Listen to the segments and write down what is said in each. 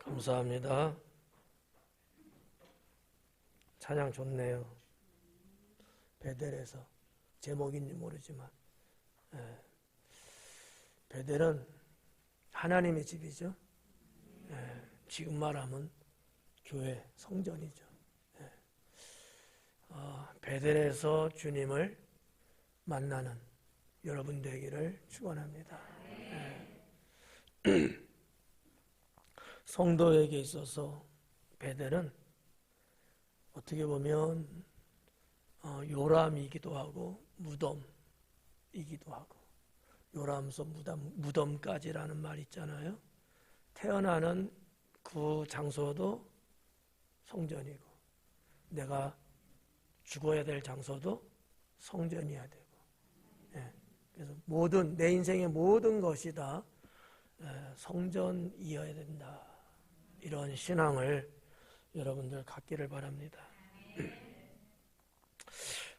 감사합니다. 찬양 좋네요. 베델에서 제목인지 모르지만 베델은 하나님의 집이죠. 지금 말하면 교회, 성전이죠. 베델에서 주님을 만나는 여러분 되기를 축원합니다. 성도에게 있어서 베델은 어떻게 보면 요람이기도 하고 무덤이기도 하고, 요람서 무덤까지라는 말 있잖아요. 태어나는 그 장소도 성전이고, 내가 죽어야 될 장소도 성전이어야 되고, 그래서 내 인생의 모든 것이 다 성전이어야 된다. 이런 신앙을 여러분들 갖기를 바랍니다.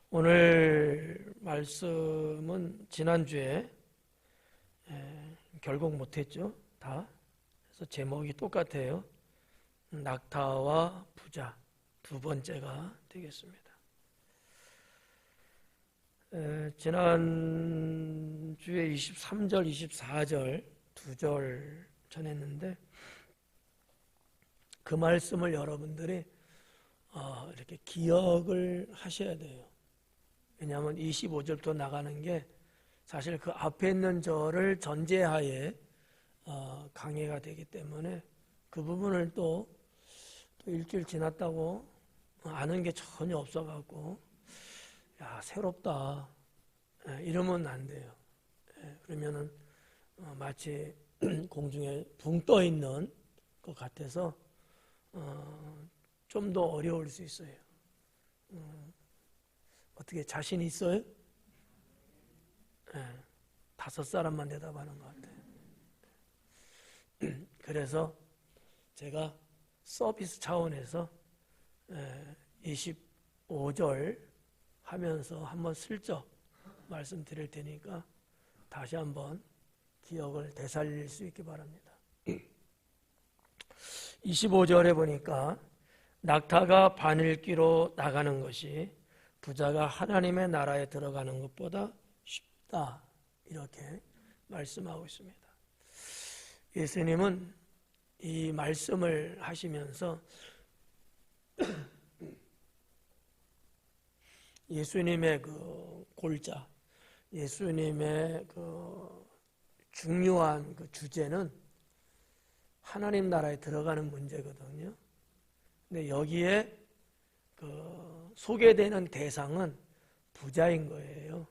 오늘 말씀은 지난주에 결국 못했죠. 다. 그래서 제목이 똑같아요. 낙타와 부자, 두 번째가 되겠습니다. 지난주에 23절, 24절 두 절 전했는데, 그 말씀을 여러분들이 이렇게 기억을 하셔야 돼요. 왜냐하면 25절부터 나가는 게 사실 그 앞에 있는 절을 전제하에 강해가 되기 때문에 그 부분을 또 일주일 지났다고 아는 게 전혀 없어갖고 야 새롭다 이러면 안 돼요. 그러면은 마치 공중에 붕 떠 있는 것 같아서 좀 더 어려울 수 있어요. 어떻게 자신 있어요? 5사람만 대답하는 것 같아요. 그래서 제가 서비스 차원에서 25절 하면서 한번 슬쩍 말씀드릴 테니까 다시 한번 기억을 되살릴 수 있기 바랍니다. 25절에 보니까 낙타가 바늘귀로 나가는 것이 부자가 하나님의 나라에 들어가는 것보다 쉽다, 이렇게 말씀하고 있습니다. 예수님은 이 말씀을 하시면서 예수님의 그 골자, 예수님의 그 중요한 그 주제는 하나님 나라에 들어가는 문제거든요. 근데 여기에 그 소개되는 대상은 부자인 거예요.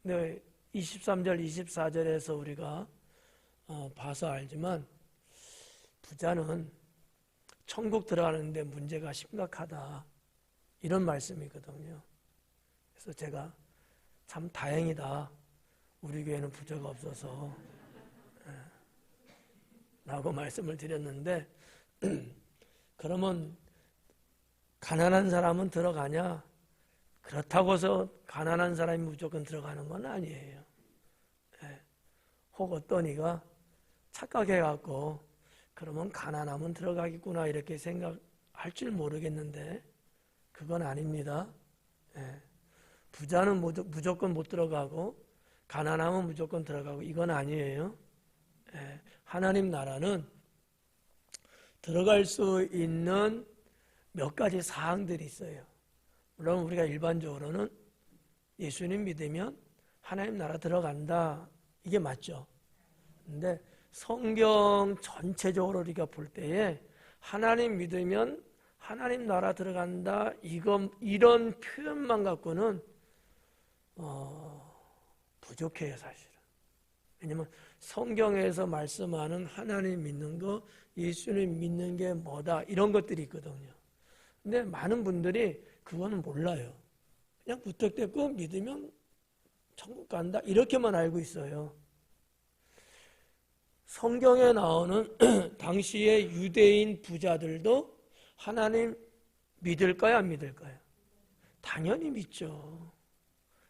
근데 23절, 24절에서 우리가 봐서 알지만 부자는 천국 들어가는데 문제가 심각하다, 이런 말씀이거든요. 그래서 제가 참 다행이다, 우리 교회는 부자가 없어서 라고 말씀을 드렸는데, 그러면 가난한 사람은 들어가냐? 그렇다고 해서 가난한 사람이 무조건 들어가는 건 아니에요. 혹 어떤 이가 착각해갖고 그러면 가난하면 들어가겠구나 이렇게 생각할 줄 모르겠는데 그건 아닙니다. 부자는 무조건 못 들어가고 가난하면 무조건 들어가고 이건 아니에요. 하나님 나라는 들어갈 수 있는 몇 가지 사항들이 있어요. 물론 우리가 일반적으로는 예수님 믿으면 하나님 나라 들어간다, 이게 맞죠. 근데 성경 전체적으로 우리가 볼 때에 하나님 믿으면 하나님 나라 들어간다, 이런 표현만 갖고는 부족해요, 사실은. 왜냐면 성경에서 말씀하는 하나님 믿는 거, 예수님 믿는 게 뭐다, 이런 것들이 있거든요. 근데 많은 분들이 그거는 몰라요. 그냥 무턱대고 믿으면 천국 간다, 이렇게만 알고 있어요. 성경에 나오는 당시의 유대인 부자들도 하나님 믿을까요, 안 믿을까요? 당연히 믿죠.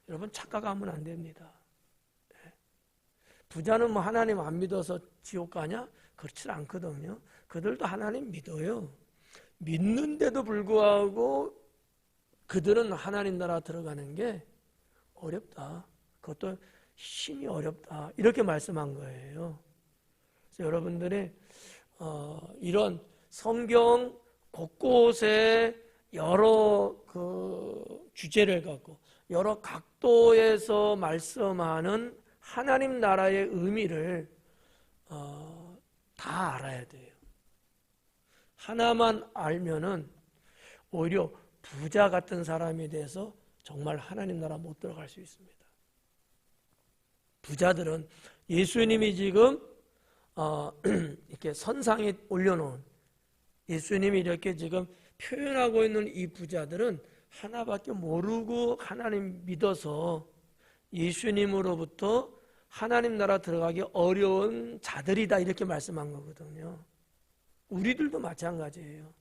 여러분 착각하면 안 됩니다. 부자는 뭐 하나님 안 믿어서 지옥 가냐? 그렇지 않거든요. 그들도 하나님 믿어요. 믿는데도 불구하고 그들은 하나님 나라 들어가는 게 어렵다. 그것도 힘이 어렵다. 이렇게 말씀한 거예요. 그래서 여러분들이 이런 성경 곳곳에 여러 그 주제를 갖고 여러 각도에서 말씀하는 하나님 나라의 의미를 다 알아야 돼요. 하나만 알면은 오히려 부자 같은 사람이 돼서 정말 하나님 나라 못 들어갈 수 있습니다. 부자들은 예수님이 지금 이렇게 선상에 올려놓은 예수님이 이렇게 지금 표현하고 있는 이 부자들은 하나밖에 모르고 하나님 믿어서 예수님으로부터 하나님 나라 들어가기 어려운 자들이다 이렇게 말씀한 거거든요. 우리들도 마찬가지예요.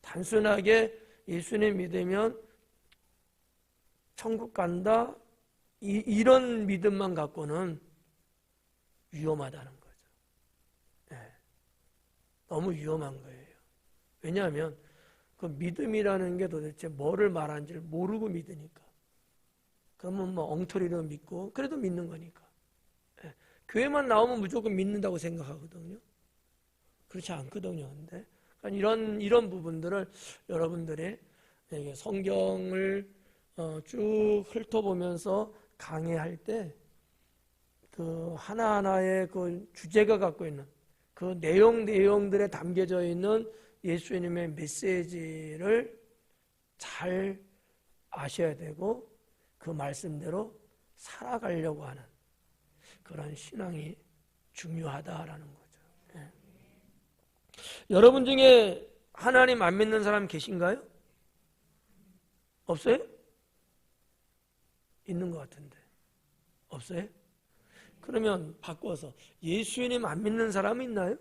단순하게 예수님 믿으면 천국 간다 이런 믿음만 갖고는 위험하다는 거죠. 네. 너무 위험한 거예요. 왜냐하면 그 믿음이라는 게 도대체 뭐를 말하는지를 모르고 믿으니까. 그러면 뭐 엉터리로 믿고 그래도 믿는 거니까. 네. 교회만 나오면 무조건 믿는다고 생각하거든요. 그렇지 않거든요. 근데 이런 부분들을 여러분들이 성경을 쭉 훑어보면서 강의할 때 그 하나하나의 그 주제가 갖고 있는 그 내용들에 담겨져 있는 예수님의 메시지를 잘 아셔야 되고 그 말씀대로 살아가려고 하는 그런 신앙이 중요하다라는 거죠. 네. 여러분 중에 하나님 안 믿는 사람 계신가요? 없어요? 있는 것 같은데 없어요? 그러면 바꿔서 예수님 안 믿는 사람 있나요?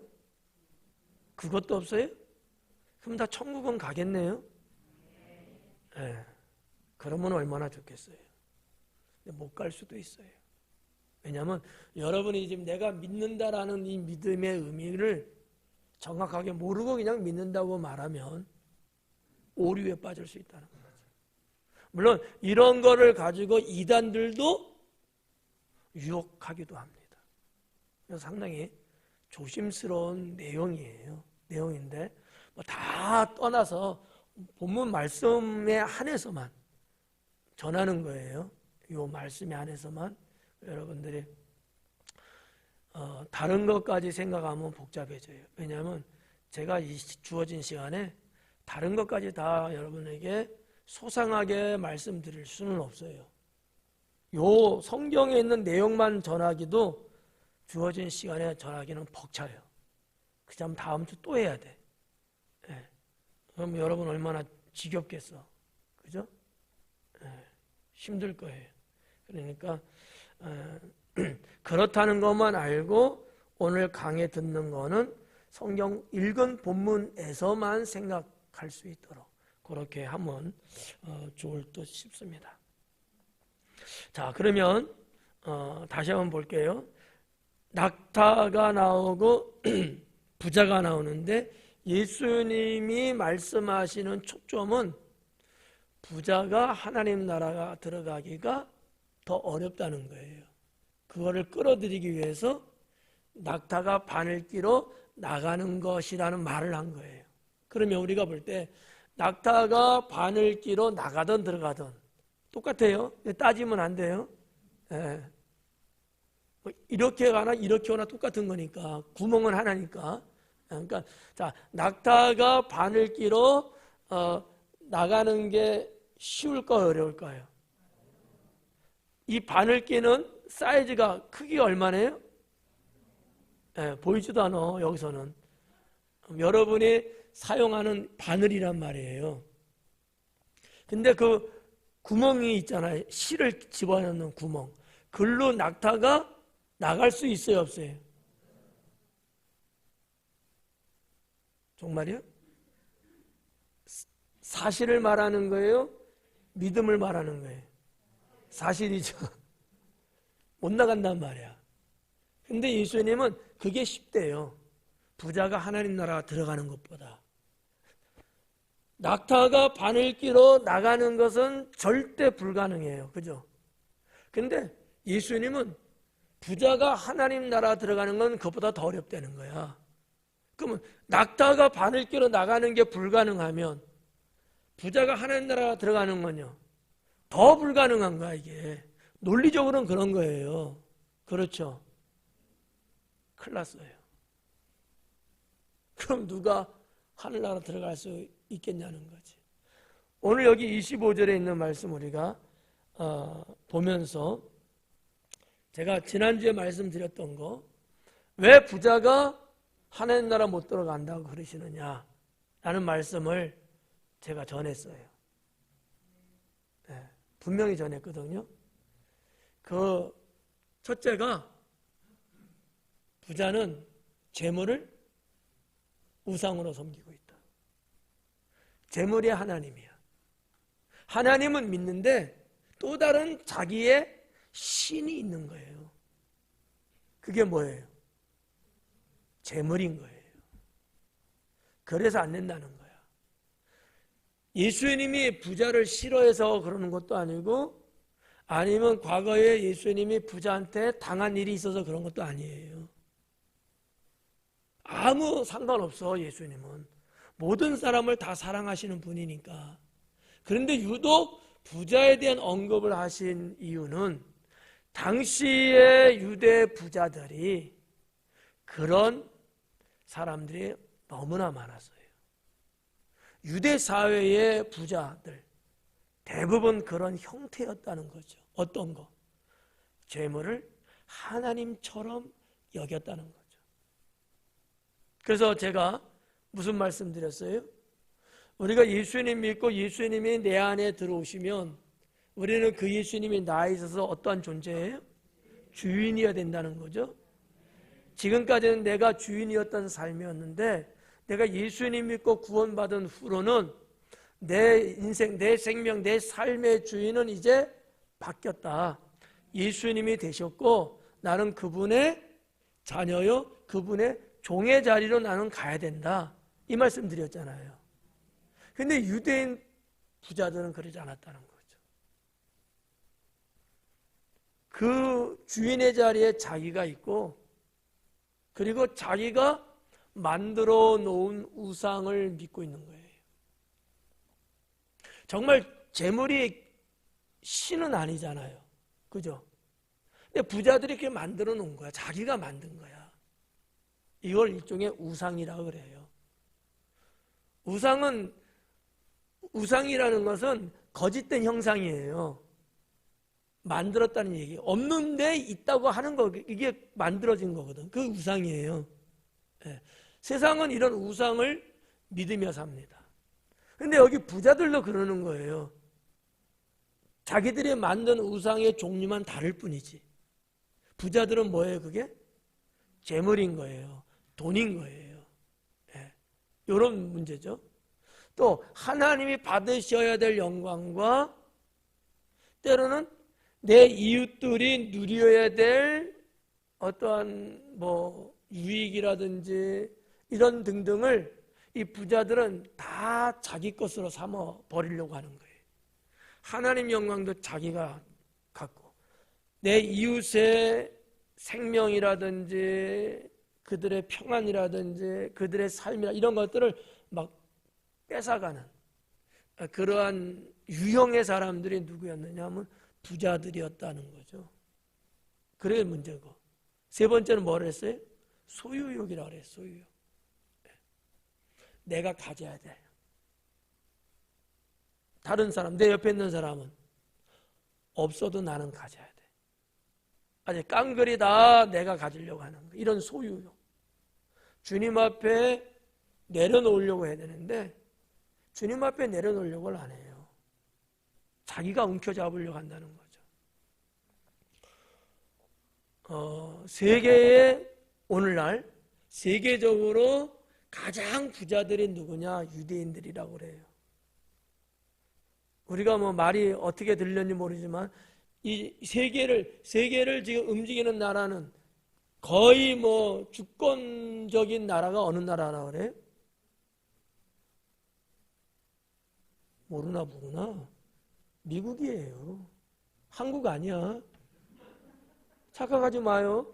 그것도 없어요? 그럼 다 천국은 가겠네요? 네. 그러면 얼마나 좋겠어요. 근데 못 갈 수도 있어요. 왜냐하면 여러분이 지금 내가 믿는다라는 이 믿음의 의미를 정확하게 모르고 그냥 믿는다고 말하면 오류에 빠질 수 있다는 거죠. 물론 이런 거를 가지고 이단들도 유혹하기도 합니다. 그래서 상당히 조심스러운 내용인데 뭐 다 떠나서 본문 말씀에 한해서만 전하는 거예요. 이 말씀에 한해서만 여러분들이 다른 것까지 생각하면 복잡해져요. 왜냐하면 제가 이 주어진 시간에 다른 것까지 다 여러분에게 소상하게 말씀드릴 수는 없어요. 요 성경에 있는 내용만 전하기도 주어진 시간에 전하기는 벅차요. 그다음 다음 주 또 해야 돼. 네. 그럼 여러분 얼마나 지겹겠어. 그죠? 네. 힘들 거예요. 그러니까 그렇다는 것만 알고 오늘 강의 듣는 거는 성경 읽은 본문에서만 생각할 수 있도록 그렇게 하면 좋을 듯 싶습니다. 자, 그러면 다시 한번 볼게요. 낙타가 나오고 부자가 나오는데 예수님이 말씀하시는 초점은 부자가 하나님 나라가 들어가기가 더 어렵다는 거예요. 그거를 끌어들이기 위해서 낙타가 바늘 끼러 나가는 것이라는 말을 한 거예요. 그러면 우리가 볼 때 낙타가 바늘 끼러 나가든 들어가든 똑같아요. 따지면 안 돼요. 예. 이렇게 가나 이렇게 오나 똑같은 거니까 구멍은 하나니까. 그러니까 자 낙타가 바늘 끼러 나가는 게 쉬울까요, 어려울까요? 이 바늘 끼는 사이즈가 크기가 얼마네요? 예, 보이지도 않아 여기서는. 여러분이 사용하는 바늘이란 말이에요. 근데 그 구멍이 있잖아요. 실을 집어넣는 구멍. 글로 낙타가 나갈 수 있어요, 없어요? 정말이요? 사실을 말하는 거예요? 믿음을 말하는 거예요? 사실이죠. 못 나간단 말이야. 근데 예수님은 그게 쉽대요. 부자가 하나님 나라 들어가는 것보다 낙타가 바늘 끼러 나가는 것은 절대 불가능해요. 그죠? 근데 예수님은 부자가 하나님 나라 들어가는 건 그것보다 더 어렵다는 거야. 그러면 낙타가 바늘 끼러 나가는 게 불가능하면 부자가 하나님 나라 들어가는 건요, 더 불가능한 거야. 이게 논리적으로는 그런 거예요. 그렇죠? 큰일 났어요. 그럼 누가 하늘나라 들어갈 수 있겠냐는 거지. 오늘 여기 25절에 있는 말씀 우리가 보면서 제가 지난주에 말씀드렸던 거, 왜 부자가 하나님 나라 못 들어간다고 그러시느냐 라는 말씀을 제가 전했어요. 네, 분명히 전했거든요. 그 첫째가, 부자는 재물을 우상으로 섬기고 있다. 재물이 하나님이야. 하나님은 믿는데 또 다른 자기의 신이 있는 거예요. 그게 뭐예요? 재물인 거예요. 그래서 안 된다는 거야. 예수님이 부자를 싫어해서 그러는 것도 아니고, 아니면 과거에 예수님이 부자한테 당한 일이 있어서 그런 것도 아니에요. 아무 상관없어. 예수님은 모든 사람을 다 사랑하시는 분이니까. 그런데 유독 부자에 대한 언급을 하신 이유는 당시의 유대 부자들이 그런 사람들이 너무나 많았어요. 유대 사회의 부자들 대부분 그런 형태였다는 거죠. 어떤 거? 재물을 하나님처럼 여겼다는 거죠. 그래서 제가 무슨 말씀 드렸어요? 우리가 예수님 믿고 예수님이 내 안에 들어오시면 우리는 그 예수님이 나에 있어서 어떠한 존재예요? 주인이어야 된다는 거죠. 지금까지는 내가 주인이었던 삶이었는데 내가 예수님 믿고 구원받은 후로는 내 인생, 내 생명, 내 삶의 주인은 이제 바뀌었다. 예수님이 되셨고 나는 그분의 자녀요, 그분의 종의 자리로 나는 가야 된다. 이 말씀 드렸잖아요. 근데 유대인 부자들은 그러지 않았다는 거죠. 그 주인의 자리에 자기가 있고, 그리고 자기가 만들어 놓은 우상을 믿고 있는 거예요. 정말 재물이 신은 아니잖아요. 그죠? 근데 부자들이 이렇게 만들어 놓은 거야. 자기가 만든 거야. 이걸 일종의 우상이라고 그래요. 우상이라는 것은 거짓된 형상이에요. 만들었다는 얘기. 없는데 있다고 하는 거, 이게 만들어진 거거든. 그 우상이에요. 네. 세상은 이런 우상을 믿으며 삽니다. 근데 여기 부자들도 그러는 거예요. 자기들이 만든 우상의 종류만 다를 뿐이지. 부자들은 뭐예요, 그게? 재물인 거예요. 돈인 거예요. 네. 이런 문제죠. 또 하나님이 받으셔야 될 영광과 때로는 내 이웃들이 누려야 될 어떠한 유익이라든지 이런 등등을 이 부자들은 다 자기 것으로 삼아 버리려고 하는 거예요. 하나님 영광도 자기가 갖고 내 이웃의 생명이라든지 그들의 평안이라든지 그들의 삶이라 이런 것들을 막 뺏어가는 그러한 유형의 사람들이 누구였느냐 하면 부자들이었다는 거죠. 그게 문제고, 세 번째는 뭐를 했어요? 소유욕이라고 그래요. 소유욕. 내가 가져야 돼. 다른 사람, 내 옆에 있는 사람은 없어도 나는 가져야 돼. 아니 깡그리 다 내가 가지려고 하는 거. 이런 소유욕. 주님 앞에 내려놓으려고 해야 되는데 주님 앞에 내려놓으려고 안 해요. 자기가 움켜잡으려고 한다는 거죠. 세계의 오늘날 세계적으로 가장 부자들이 누구냐? 유대인들이라고 그래요. 우리가 말이 어떻게 들렸는지 모르지만 이 세계를 지금 움직이는 나라는 거의 뭐 주권적인 나라가 어느 나라라 그래? 모르나 보구나. 미국이에요. 한국 아니야. 착각하지 마요.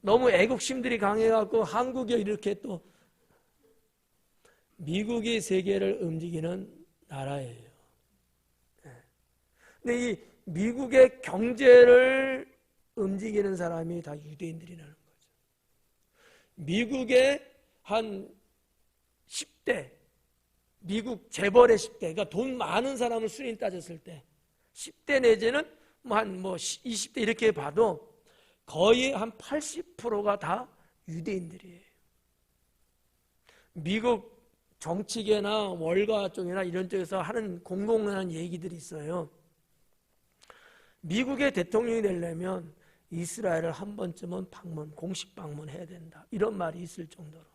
너무 애국심들이 강해갖고 한국이 이렇게 또 미국이 세계를 움직이는 나라예요. 근데 이 미국의 경제를 움직이는 사람이 다 유대인들이라는 거죠. 미국의 한 10대, 미국 재벌의 10대, 그러니까 돈 많은 사람을 순위 따졌을 때 10대 내지는 한 20대 이렇게 봐도 거의 한 80%가 다 유대인들이에요. 미국 정치계나 월가 쪽이나 이런 쪽에서 하는 공공한 얘기들이 있어요. 미국의 대통령이 되려면 이스라엘을 한 번쯤은 공식 방문해야 된다. 이런 말이 있을 정도로.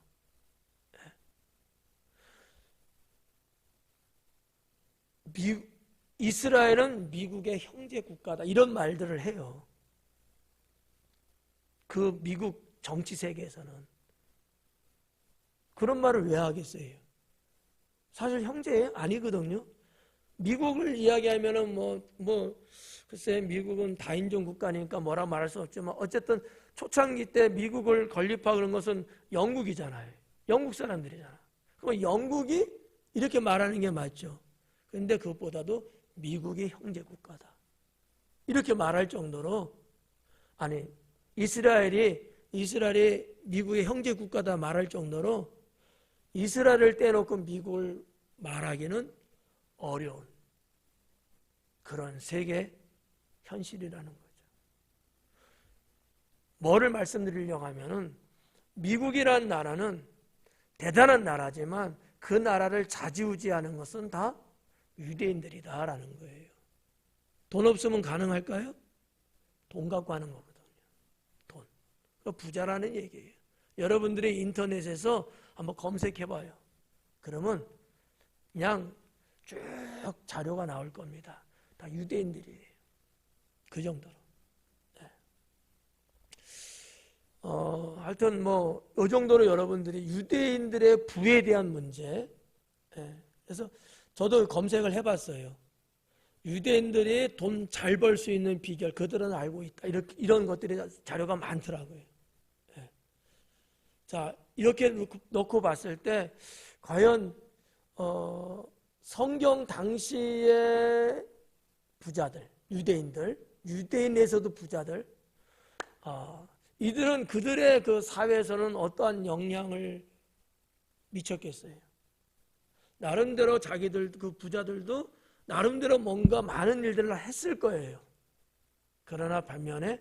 이스라엘은 미국의 형제 국가다. 이런 말들을 해요. 그 미국 정치 세계에서는. 그런 말을 왜 하겠어요? 사실 형제 아니거든요. 미국을 이야기하면은 글쎄 미국은 다인종 국가니까 뭐라 말할 수 없지만 어쨌든 초창기 때 미국을 건립하고 그런 것은 영국이잖아요. 영국 사람들이잖아. 그럼 영국이 이렇게 말하는 게 맞죠. 그런데 그것보다도 미국이 형제 국가다. 이렇게 말할 정도로 아니 이스라엘이 미국의 형제 국가다 말할 정도로 이스라엘을 떼놓고 미국을 말하기는 어려운 그런 세계 현실이라는 거죠. 뭐를 말씀드리려고 하면은 미국이라는 나라는 대단한 나라지만 그 나라를 좌지우지하는 것은 다 유대인들이다라는 거예요. 돈 없으면 가능할까요? 돈 갖고 하는 거거든요. 돈. 부자라는 얘기예요. 여러분들이 인터넷에서 한번 검색해봐요. 그러면 그냥 쭉 자료가 나올 겁니다. 다 유대인들이에요. 그 정도로. 네. 하여튼 이 정도로 여러분들이 유대인들의 부에 대한 문제. 네. 그래서 저도 검색을 해봤어요. 유대인들이 돈 잘 벌 수 있는 비결, 그들은 알고 있다. 이런 것들이 자료가 많더라고요. 네. 자, 이렇게 놓고 봤을 때 과연 성경 당시의 부자들, 유대인에서도 부자들, 이들은 그들의 그 사회에서는 어떠한 영향을 미쳤겠어요? 나름대로 자기들 그 부자들도 나름대로 뭔가 많은 일들을 했을 거예요. 그러나 반면에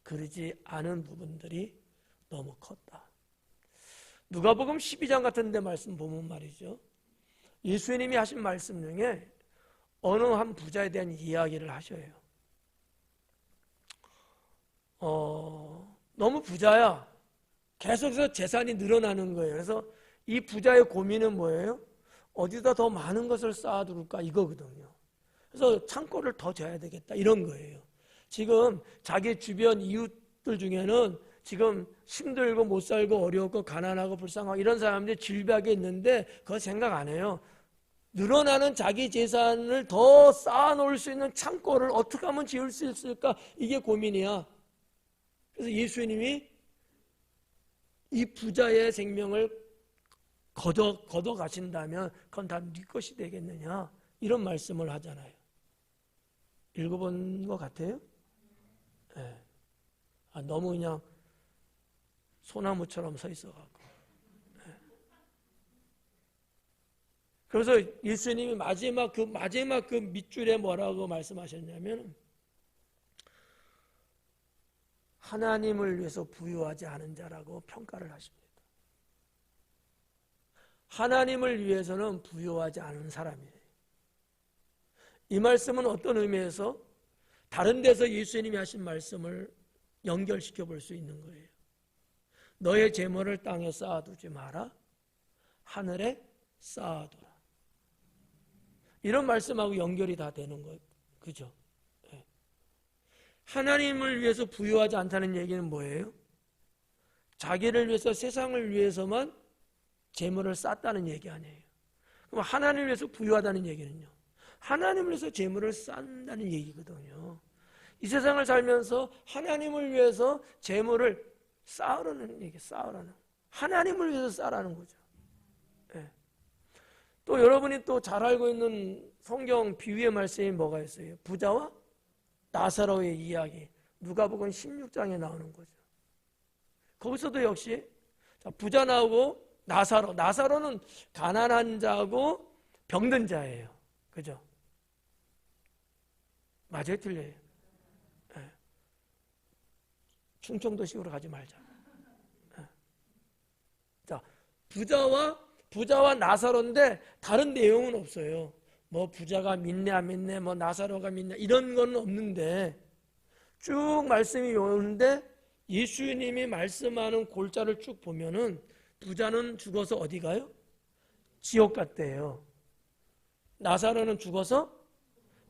그러지 않은 부분들이 너무 컸다. 누가복음 12장 같은 데 말씀 보면 말이죠. 예수님이 하신 말씀 중에 어느 한 부자에 대한 이야기를 하셔요. 너무 부자야. 계속해서 재산이 늘어나는 거예요. 그래서 이 부자의 고민은 뭐예요? 어디다 더 많은 것을 쌓아둘까 이거거든요. 그래서 창고를 더 져야 되겠다 이런 거예요. 지금 자기 주변 이웃들 중에는 지금 힘들고 못 살고 어려웠고 가난하고 불쌍하고 이런 사람들이 질비하게 있는데 그거 생각 안 해요. 늘어나는 자기 재산을 더 쌓아놓을 수 있는 창고를 어떻게 하면 지을 수 있을까? 이게 고민이야. 그래서 예수님이 이 부자의 생명을 걷어 가신다면 그건 다 네 것이 되겠느냐 이런 말씀을 하잖아요. 읽어본 것 같아요? 네. 너무 그냥 소나무처럼 서 있어갖고. 네. 그래서 예수님이 마지막 그 밑줄에 뭐라고 말씀하셨냐면 하나님을 위해서 부유하지 않은 자라고 평가를 하십니다. 하나님을 위해서는 부유하지 않은 사람이에요. 이 말씀은 어떤 의미에서 다른 데서 예수님이 하신 말씀을 연결시켜 볼 수 있는 거예요. 너의 재물을 땅에 쌓아두지 마라. 하늘에 쌓아두라. 이런 말씀하고 연결이 다 되는 거예요. 그죠? 네. 하나님을 위해서 부유하지 않다는 얘기는 뭐예요? 자기를 위해서 세상을 위해서만 재물을 쌓았다는 얘기 아니에요. 그럼 하나님을 위해서 부유하다는 얘기는요, 하나님을 위해서 재물을 쌓는다는 얘기거든요. 이 세상을 살면서 하나님을 위해서 재물을 쌓으라는 얘기, 쌓으라는, 하나님을 위해서 쌓으라는 거죠. 네. 또 여러분이 또 잘 알고 있는 성경 비유의 말씀이 뭐가 있어요? 부자와 나사로의 이야기, 누가복음 16장에 나오는 거죠. 거기서도 역시 부자 나오고 나사로는 가난한 자고 병든 자예요. 그죠? 맞아요, 틀려요? 네. 충청도식으로 가지 말자. 네. 자, 부자와 나사로인데 다른 내용은 없어요. 뭐 부자가 믿네 안 믿네, 뭐 나사로가 믿네, 이런 건 없는데 쭉 말씀이 오는데 예수님이 말씀하는 골자를 쭉 보면은 부자는 죽어서 어디 가요? 지옥 갔대요. 나사로는 죽어서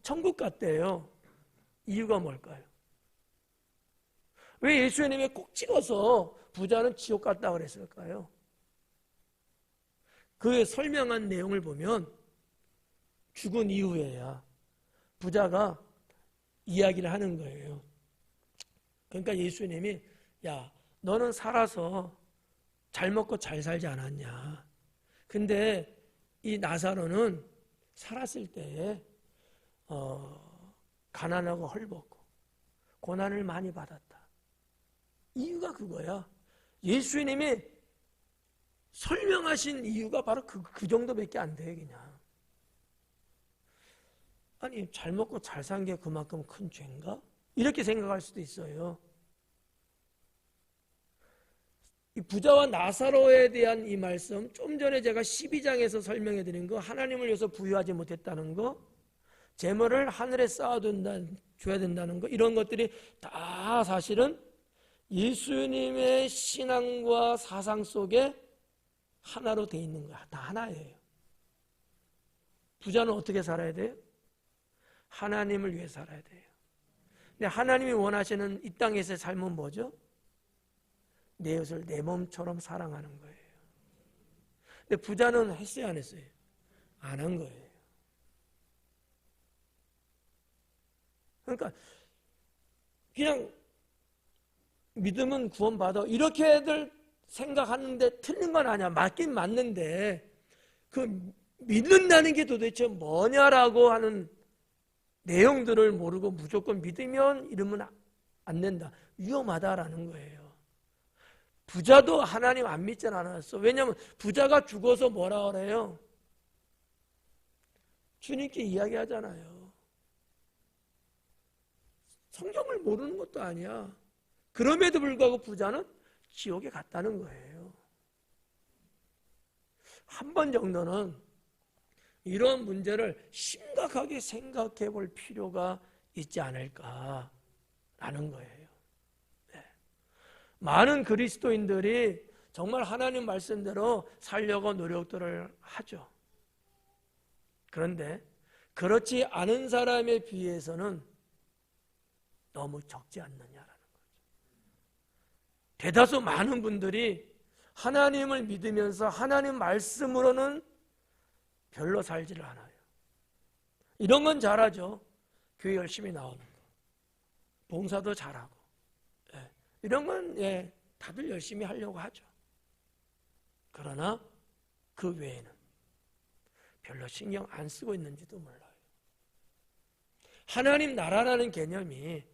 천국 갔대요. 이유가 뭘까요? 왜 예수님이 꼭 찍어서 부자는 지옥 갔다 그랬을까요? 그 설명한 내용을 보면 죽은 이후에야 부자가 이야기를 하는 거예요. 그러니까 예수님이, 야, 너는 살아서 잘 먹고 잘 살지 않았냐? 근데 이 나사로는 살았을 때에 가난하고 헐벗고 고난을 많이 받았다. 이유가 그거야. 예수님이 설명하신 이유가 바로 그 정도밖에 안 돼, 그냥. 아니, 잘 먹고 잘 산 게 그만큼 큰 죄인가? 이렇게 생각할 수도 있어요. 이 부자와 나사로에 대한 이 말씀, 좀 전에 제가 12장에서 설명해 드린 거, 하나님을 위해서 부유하지 못했다는 거, 재물을 하늘에 쌓아줘야 된다는 거, 이런 것들이 다 사실은 예수님의 신앙과 사상 속에 하나로 돼 있는 거야. 다 하나예요. 부자는 어떻게 살아야 돼요? 하나님을 위해 살아야 돼요. 근데 하나님이 원하시는 이 땅에서의 삶은 뭐죠? 내 이웃을 내 몸처럼 사랑하는 거예요. 근데 부자는 했어요, 안 했어요? 안 한 거예요. 그러니까 그냥 믿으면 구원받아, 이렇게들 생각하는데 틀린 건 아니야. 맞긴 맞는데 그 믿는다는 게 도대체 뭐냐라고 하는 내용들을 모르고 무조건 믿으면 이러면 안 된다, 위험하다라는 거예요. 부자도 하나님 안 믿진 않았어. 왜냐하면 부자가 죽어서 뭐라 그래요? 주님께 이야기하잖아요. 성경을 모르는 것도 아니야. 그럼에도 불구하고 부자는 지옥에 갔다는 거예요. 한 번 정도는 이런 문제를 심각하게 생각해 볼 필요가 있지 않을까라는 거예요. 네. 많은 그리스도인들이 정말 하나님 말씀대로 살려고 노력들을 하죠. 그런데 그렇지 않은 사람에 비해서는 너무 적지 않느냐라는 거죠. 대다수 많은 분들이 하나님을 믿으면서 하나님 말씀으로는 별로 살지를 않아요. 이런 건 잘하죠. 교회 열심히 나오는 거, 봉사도 잘하고, 이런 건 다들 열심히 하려고 하죠. 그러나 그 외에는 별로 신경 안 쓰고 있는지도 몰라요. 하나님 나라라는 개념이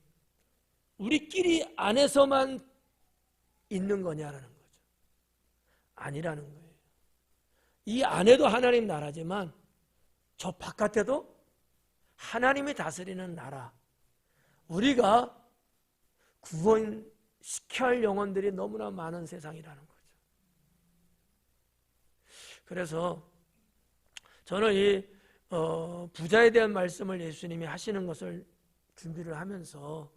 우리끼리 안에서만 있는 거냐라는 거죠. 아니라는 거예요. 이 안에도 하나님 나라지만 저 바깥에도 하나님이 다스리는 나라, 우리가 구원시켜야 할 영혼들이 너무나 많은 세상이라는 거죠. 그래서 저는 이 부자에 대한 말씀을 예수님이 하시는 것을 준비를 하면서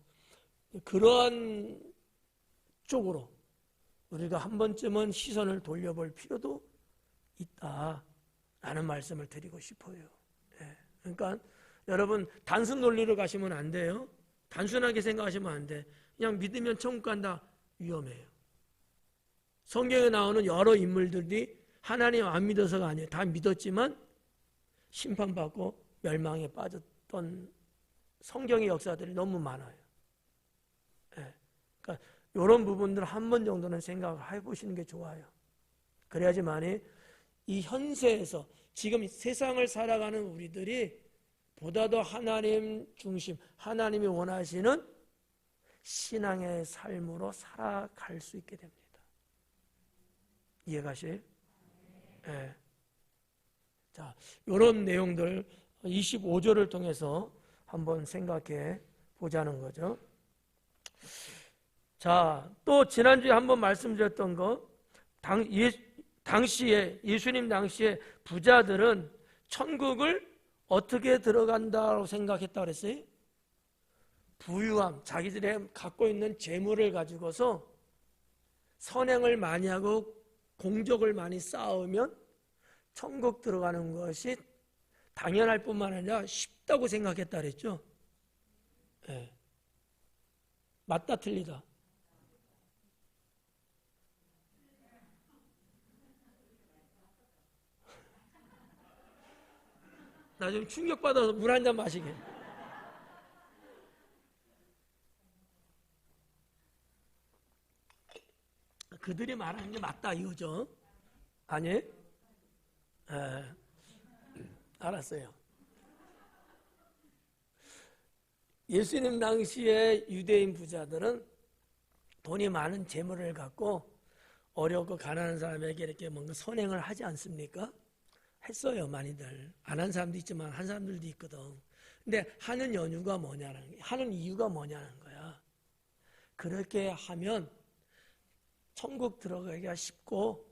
그러한 쪽으로 우리가 한 번쯤은 시선을 돌려볼 필요도 있다라는 말씀을 드리고 싶어요. 그러니까 여러분 단순 논리로 가시면 안 돼요. 단순하게 생각하시면 안 돼. 그냥 믿으면 천국 간다, 위험해요. 성경에 나오는 여러 인물들이 하나님 안 믿어서가 아니에요. 다 믿었지만 심판받고 멸망에 빠졌던 성경의 역사들이 너무 많아요. 예. 그러니까 이런 부분들 한 번 정도는 생각을 해보시는 게 좋아요. 그래야지만이 이 현세에서 지금 세상을 살아가는 우리들이 보다 더 하나님 중심, 하나님이 원하시는 신앙의 삶으로 살아갈 수 있게 됩니다. 이해가시? 예. 자, 이런 내용들 25절을 통해서 한번 생각해 보자는 거죠. 자, 또 지난주에 한번 말씀드렸던 거, 당시에 예수님 당시에 부자들은 천국을 어떻게 들어간다고 생각했다고 그랬어요? 부유함, 자기들이 갖고 있는 재물을 가지고서 선행을 많이 하고 공적을 많이 쌓으면 천국 들어가는 것이 당연할 뿐만 아니라 쉽다고 생각했다 그랬죠? 네. 맞다 틀리다? 나 좀 충격받아서 물 한 잔 마시게. 그들이 말하는 게 맞다 이거죠? 아니? 알았어요. 예수님 당시에 유대인 부자들은 돈이 많은 재물을 갖고 어렵고 가난한 사람에게 이렇게 뭔가 선행을 하지 않습니까? 했어요, 많이들. 안 한 사람도 있지만 한 사람들도 있거든. 근데 하는 이유가 뭐냐는 거야. 그렇게 하면 천국 들어가기가 쉽고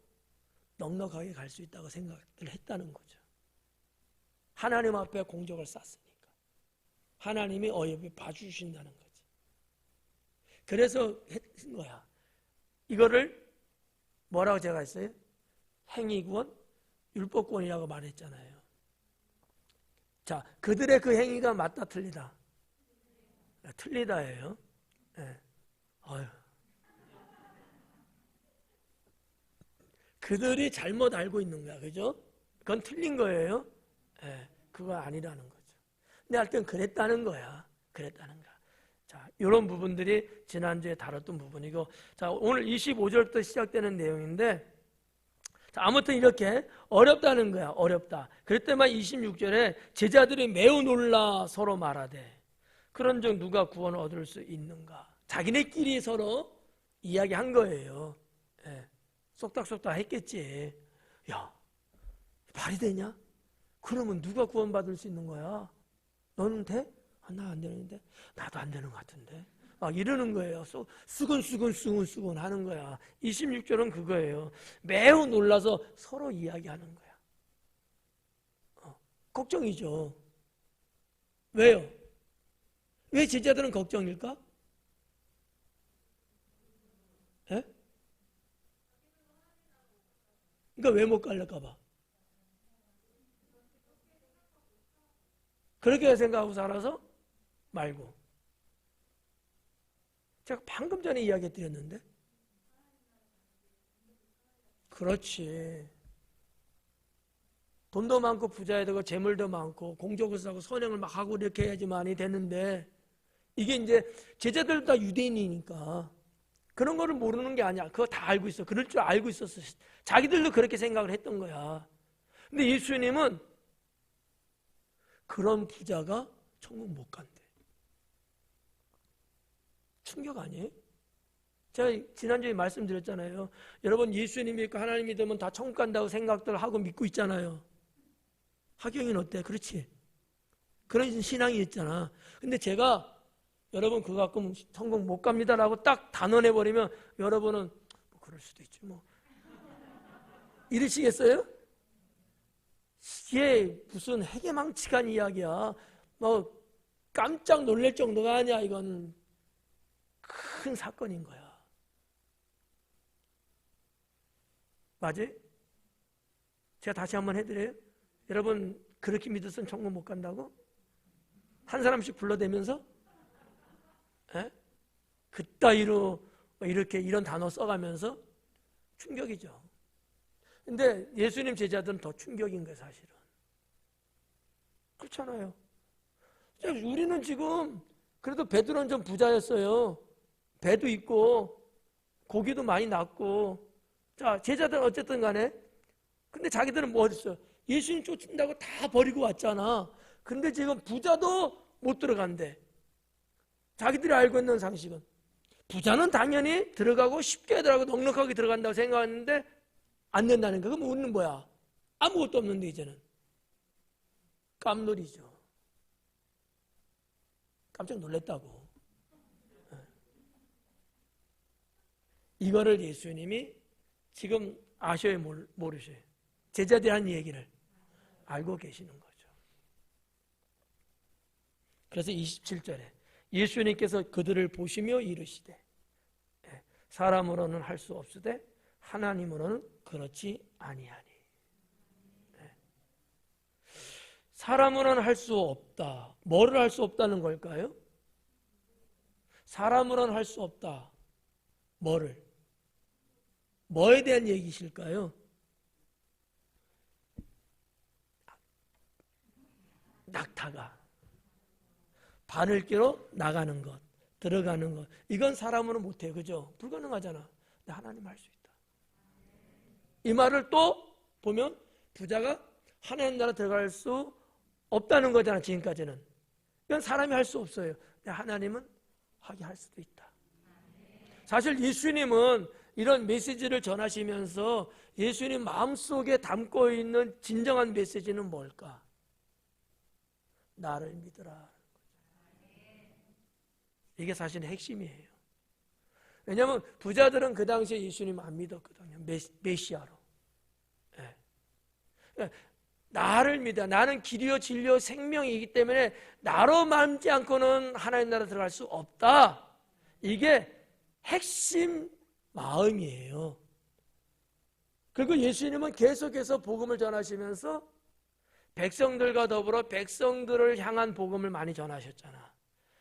넉넉하게 갈 수 있다고 생각을 했다는 거죠. 하나님 앞에 공적을 쌓았으니까. 하나님이 어여비 봐주신다는 거지. 그래서 했은 거야. 이거를 뭐라고 제가 했어요? 행위권, 율법권이라고 말했잖아요. 자, 그들의 그 행위가 맞다 틀리다? 틀리다예요. 네. 그들이 잘못 알고 있는 거야, 그죠? 그건 틀린 거예요. 네, 그거 아니라는 거죠. 근데 하여튼 그랬다는 거야. 자, 이런 부분들이 지난주에 다뤘던 부분이고, 자, 오늘 25절부터 시작되는 내용인데, 자, 아무튼 이렇게 어렵다는 거야, 어렵다. 그럴 때만 26절에 제자들이 매우 놀라 서로 말하되, 그런즉 누가 구원을 얻을 수 있는가? 자기네끼리 서로 이야기한 거예요. 예. 쏙닥쏙닥 했겠지. 야, 말이 되냐? 그러면 누가 구원받을 수 있는 거야? 너는 돼? 나 안 되는데? 나도 안 되는 것 같은데? 막 이러는 거예요. 수근수근 하는 거야. 26절은 그거예요. 매우 놀라서 서로 이야기하는 거야. 걱정이죠. 왜요? 왜 제자들은 걱정일까? 예? 그러니까 왜 못 갈릴까 봐. 그렇게 생각하고 살아서 말고. 제가 방금 전에 이야기 드렸는데. 그렇지. 돈도 많고 부자야 되고 재물도 많고 공적을 쌓고 선행을 막 하고 이렇게 해야지만이 되는데, 이게 이제 제자들 다 유대인이니까 그런 거를 모르는 게 아니야. 그거 다 알고 있어. 그럴 줄 알고 있었어. 자기들도 그렇게 생각을 했던 거야. 근데 예수님은 그런 부자가 천국 못 간대. 충격 아니에요? 제가 지난주에 말씀드렸잖아요. 여러분, 예수님 믿고 하나님 믿으면 다 천국 간다고 생각들 하고 믿고 있잖아요. 하경이는 어때? 그렇지? 그런 신앙이 있잖아. 근데 제가 여러분 그거 갖고 천국 못 갑니다라고 딱 단언해버리면 여러분은 뭐 그럴 수도 있지 뭐 이러시겠어요? 이게 무슨 해괴망측한 이야기야. 뭐 깜짝 놀랄 정도가 아니야. 이건 큰 사건인 거야. 맞아요? 제가 다시 한번 해드려요. 여러분 그렇게 믿었으면 천국 못 간다고? 한 사람씩 불러대면서 그따위로 이렇게 이런 단어 써가면서 충격이죠. 근데 예수님 제자들은 더 충격인 거예요, 사실은. 그렇잖아요. 우리는 지금 그래도 베드로는 좀 부자였어요. 배도 있고 고기도 많이 났고. 자, 제자들은 어쨌든 간에 근데 자기들은 뭐 어딨어요? 예수님 쫓는다고 다 버리고 왔잖아. 근데 지금 부자도 못 들어간대. 자기들이 알고 있는 상식은 부자는 당연히 들어가고 쉽게 들어가고 넉넉하게 들어간다고 생각했는데 안 된다는 거. 그럼 웃는 거야. 아무것도 없는데 이제는 깜놀이죠. 깜짝 놀랐다고. 이거를 예수님이 지금 아셔요, 모르셔요? 제자들이 한 얘기를 알고 계시는 거죠. 그래서 27절에 예수님께서 그들을 보시며 이르시되 사람으로는 할 수 없으되 하나님으로는 그렇지 아니하니. 사람으로는 할 수 없다. 뭐를 할 수 없다는 걸까요? 사람으로는 할 수 없다. 뭐를? 뭐에 대한 얘기실까요? 낙타가 발을 끼러 나가는 것, 들어가는 것. 이건 사람으로는 못해요. 그죠? 불가능하잖아. 근데 하나님 할 수 있다. 이 말을 또 보면 부자가 하나님 나라 들어갈 수 없다는 거잖아. 지금까지는. 이건 사람이 할 수 없어요. 근데 하나님은 하게 할 수도 있다. 사실 예수님은 이런 메시지를 전하시면서 예수님 마음속에 담고 있는 진정한 메시지는 뭘까? 나를 믿으라. 이게 사실은 핵심이에요. 왜냐하면 부자들은 그 당시에 예수님 안 믿었거든요. 메시아로. 네. 나를 믿어. 나는 길이요 진리요 생명이기 때문에 나로 말지 않고는 하나님 나라 들어갈 수 없다. 이게 핵심 마음이에요. 그리고 예수님은 계속해서 복음을 전하시면서 백성들과 더불어 백성들을 향한 복음을 많이 전하셨잖아.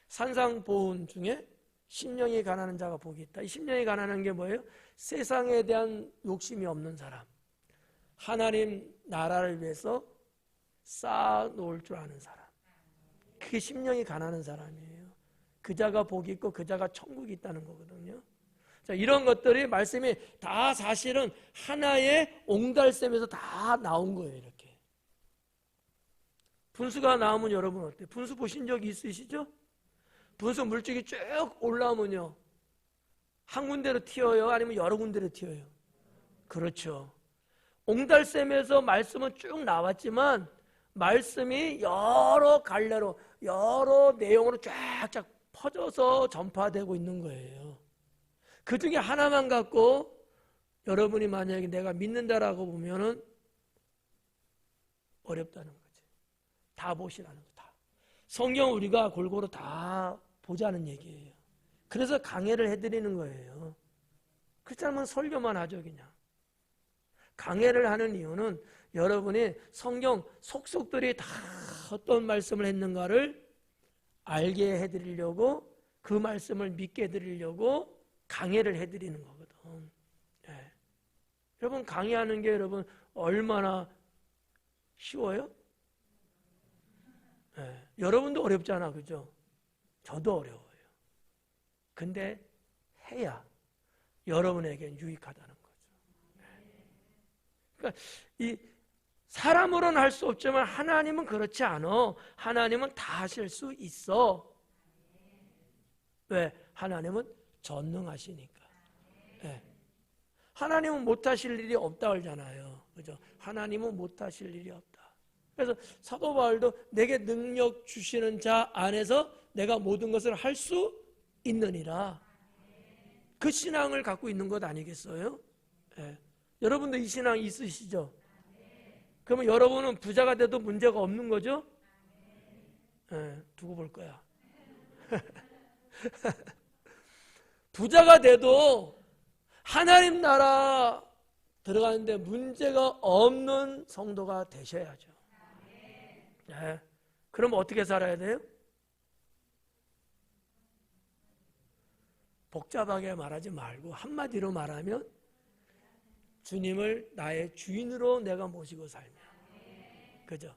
산상보훈 중에 심령이 가난한 자가 복이 있다. 이 심령이 가난한 게 뭐예요? 세상에 대한 욕심이 없는 사람. 하나님 나라를 위해서 쌓아놓을 줄 아는 사람. 그게 심령이 가난한 사람이에요. 그 자가 복이 있고 그 자가 천국이 있다는 거거든요. 자, 이런 것들이 말씀이 다 사실은 하나의 옹달샘에서 다 나온 거예요. 이렇게. 분수가 나오면 여러분 어때요? 분수 보신 적 있으시죠? 분수 물줄기 쭉 올라오면요. 한 군데로 튀어요? 아니면 여러 군데로 튀어요? 그렇죠. 옹달샘에서 말씀은 쭉 나왔지만 말씀이 여러 갈래로 여러 내용으로 쫙쫙 퍼져서 전파되고 있는 거예요. 그 중에 하나만 갖고 여러분이 만약에 내가 믿는다라고 보면은 어렵다는 거지. 다 보시라는 거다. 성경 우리가 골고루 다 보자는 얘기예요. 그래서 강해를 해드리는 거예요. 그렇지 않으면 설교만 하죠, 그냥. 강해를 하는 이유는 여러분이 성경 속속들이 다 어떤 말씀을 했는가를 알게 해드리려고 그 말씀을 믿게 해드리려고 강해를 해드리는 거거든. 예. 여러분 강의하는 게 여러분 얼마나 쉬워요? 예. 여러분도 어렵잖아, 그죠? 저도 어려워요. 근데 해야 여러분에게 유익하다는 거죠. 그러니까 이 사람으로는 할 수 없지만 하나님은 그렇지 않아. 하나님은 다 하실 수 있어. 왜? 하나님은 전능하시니까. 네. 하나님은 못하실 일이 없다 그러잖아요. 그죠? 하나님은 못하실 일이 없다. 그래서 사도 바울도 내게 능력 주시는 자 안에서 내가 모든 것을 할 수 있느니라. 그 신앙을 갖고 있는 것 아니겠어요? 네. 여러분도 이 신앙 있으시죠? 그러면 여러분은 부자가 돼도 문제가 없는 거죠? 네, 두고 볼 거야. 부자가 돼도 하나님 나라 들어가는데 문제가 없는 성도가 되셔야죠. 네. 그럼 어떻게 살아야 돼요? 복잡하게 말하지 말고 한마디로 말하면 주님을 나의 주인으로 내가 모시고 살면. 그죠?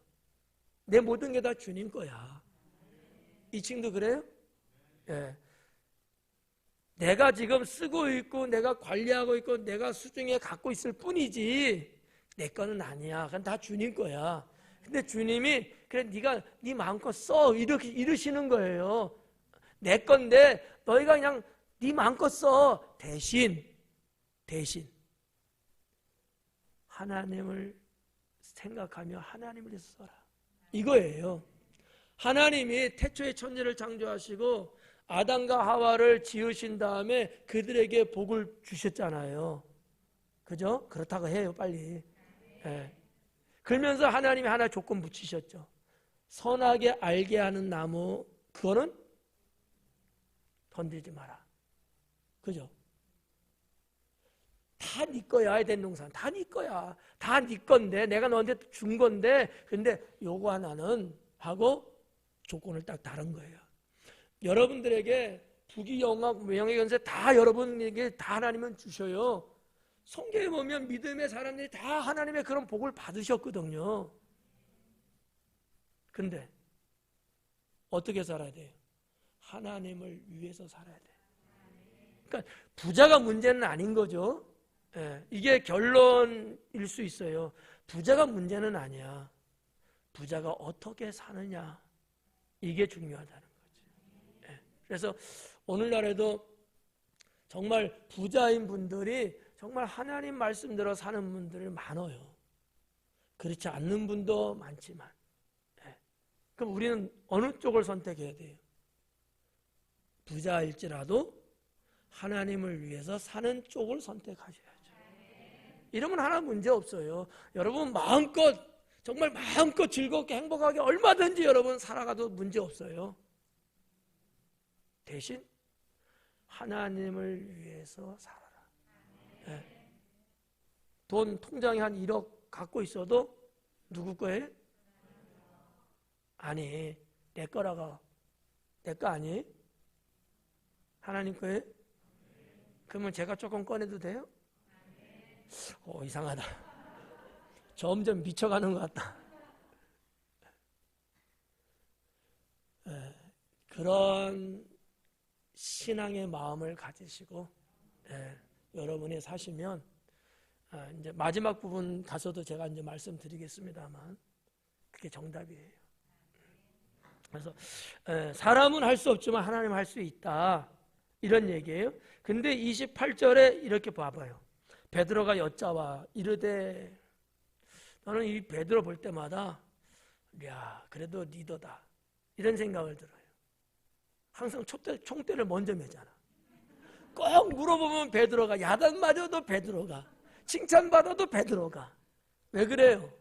내 모든 게 다 주님 거야. 이 친구도 그래요? 예. 내가 지금 쓰고 있고 내가 관리하고 있고 내가 수중에 갖고 있을 뿐이지 내 거는 아니야. 그건 다 주님 거야. 근데 주님이 그래 네가 네 마음껏 써 이렇게 이러시는 거예요. 내 건데 너희가 그냥 네 마음껏 써. 대신 하나님을 생각하며 하나님을 위해서 써라. 이거예요. 하나님이 태초에 천지를 창조하시고 아담과 하와를 지으신 다음에 그들에게 복을 주셨잖아요. 그죠? 그렇다고 해요, 빨리. 예. 그러면서 하나님이 하나 조건 붙이셨죠. 선하게 알게 하는 나무, 그거는 건드리지 마라. 그죠? 다 네 거야, 에덴 동산. 다 네 거야. 다 네 건데, 내가 너한테 준 건데, 근데 요거 하나는 하고 조건을 딱 다른 거예요. 여러분들에게 부귀영화, 명예견세 다 여러분에게 다 하나님은 주셔요. 성경에 보면 믿음의 사람들이 다 하나님의 그런 복을 받으셨거든요. 근데 어떻게 살아야 돼요? 하나님을 위해서 살아야 돼요. 그러니까 부자가 문제는 아닌 거죠. 예, 이게 결론일 수 있어요. 부자가 문제는 아니야. 부자가 어떻게 사느냐, 이게 중요하다는 거지. 예, 그래서 오늘날에도 정말 부자인 분들이 정말 하나님 말씀대로 사는 분들이 많아요. 그렇지 않는 분도 많지만. 예. 그럼 우리는 어느 쪽을 선택해야 돼요? 부자일지라도 하나님을 위해서 사는 쪽을 선택하셔야죠. 이러면 하나 문제 없어요. 여러분 마음껏, 정말 마음껏 즐겁게 행복하게 얼마든지 여러분 살아가도 문제 없어요. 대신 하나님을 위해서 살아라. 네. 돈 통장에 한 1억 갖고 있어도 누구 거예요? 아니, 내 거라가. 내 거 아니? 하나님 거예요? 그러면 제가 조금 꺼내도 돼요? 이상하다. 점점 미쳐가는 것 같다. 그런 신앙의 마음을 가지시고 여러분이 사시면, 이제 마지막 부분 가서도 제가 이제 말씀드리겠습니다만 그게 정답이에요. 그래서 사람은 할 수 없지만 하나님 할 수 있다, 이런 얘기예요. 근데 28절에 이렇게 봐봐요. 베드로가 여짜와 이르되, 나는 이 베드로 볼 때마다 야, 그래도 리더다, 이런 생각을 들어요. 항상 총대를 먼저 매잖아. 꼭 물어보면 베드로가, 야단 맞아도 베드로가, 칭찬받아도 베드로가. 왜 그래요?